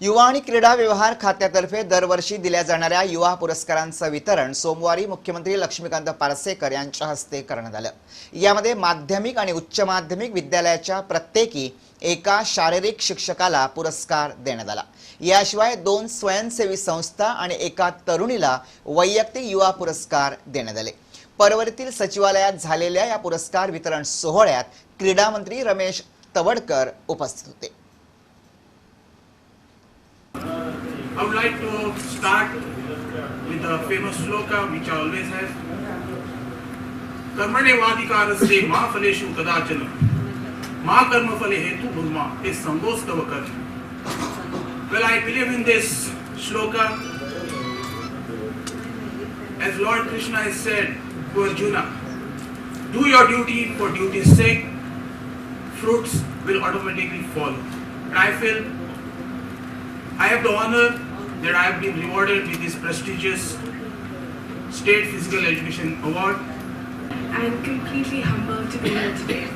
युवा आणि क्रीडा व्यवहार खात्यातर्फे दरवर्षी दिल्या जाणाऱ्या युवा पुरस्कारांचं वितरण सोमवारी मुख्यमंत्री लक्ष्मीकांत पार्सेकर यांच्या हस्ते करण्यात आलं। यामध्ये माध्यमिक आणि उच्च माध्यमिक विद्यालयाच्या प्रत्येकी एका शारीरिक शिक्षकाला पुरस्कार देण्यात आला। याशिवाय 2 स्वयंसेवी संस्था आणि एका तरुणीला वैयक्तिक युवा पुरस्कार देण्यात आले। परवरीतील सचिवालयात झालेल्या या पुरस्कार वितरण सोहळ्यात क्रीडा मंत्री रमेश तवडकर उपस्थित होते। I would like to start with the famous shloka which I always have. कर्मणे वाधिकारस्ते मा फलेषु कदाचन मा कर्मफले हेतु भूमा ते संगोस्तव कर. Well, I believe in this shloka as Lord Krishna has said to Arjuna, do your duty for duty's sake, fruits will automatically follow. And I feel I have the honor that I have been rewarded with this prestigious State Physical Education Award. I am completely humbled to be here today.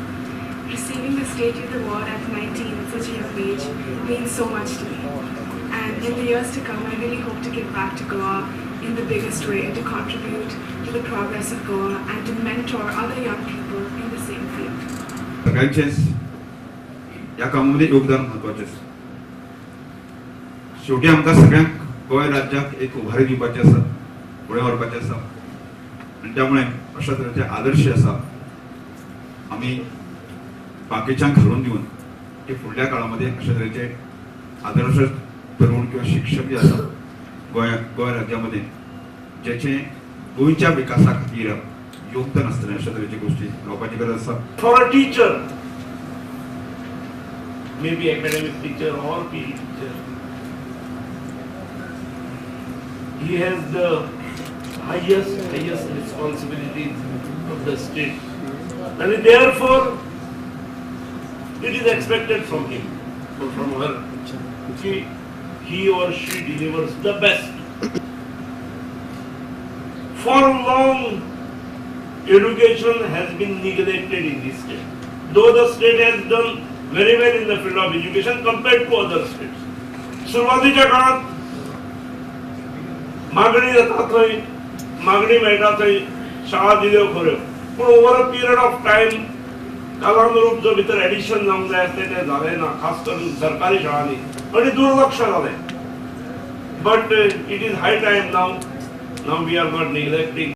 Receiving the State Youth Award at 19 at such a young age means so much to me. And in the years to come, I really hope to give back to Goa in the biggest way and to contribute to the progress of Goa and to mentor other young people in the same field. सगळ्यांचेच या कामामध्ये योगदान महत्त्वाचे आहे। शेवटी आमकां सगळ्यांक गोंय राज्याक एक उभारी दिवपाची आसा, फुडें व्हरपाचें आसा आनी त्यामुळे अशा तरेचे आदर्श आसा आमी बाकीच्यांक घालून दिवन की फुडल्या काळामध्ये अशा तरेचे आदर्श तरुण किंवा शिक्षक जे आसा गोंय राज्यामध्ये जेचे गोंयच्या विकासा खातीर योगदान आसतलें अशा तरेची गोष्टी लावपाची गरज आसा। For a teacher, maybe academic teacher or PE teacher, he has the highest responsibilities of the state, and therefore it is expected from him or from her that he or she delivers the best. For long, education has been neglected in this state, though the state has done very well in the field of education compared to other states. सुरुवातीच्या काळात मागणी जाता थंय मागणी मेळटा थंय शाळा दिल्यो खऱ्यो, पूण over a period of time कालानुरूप जो भितर एडिशन जावंक जाय आसलें तें जालें ना, खास करून सरकारी शाळांनी, आनी दुर्लक्ष जालें. But it is high time now we are not neglecting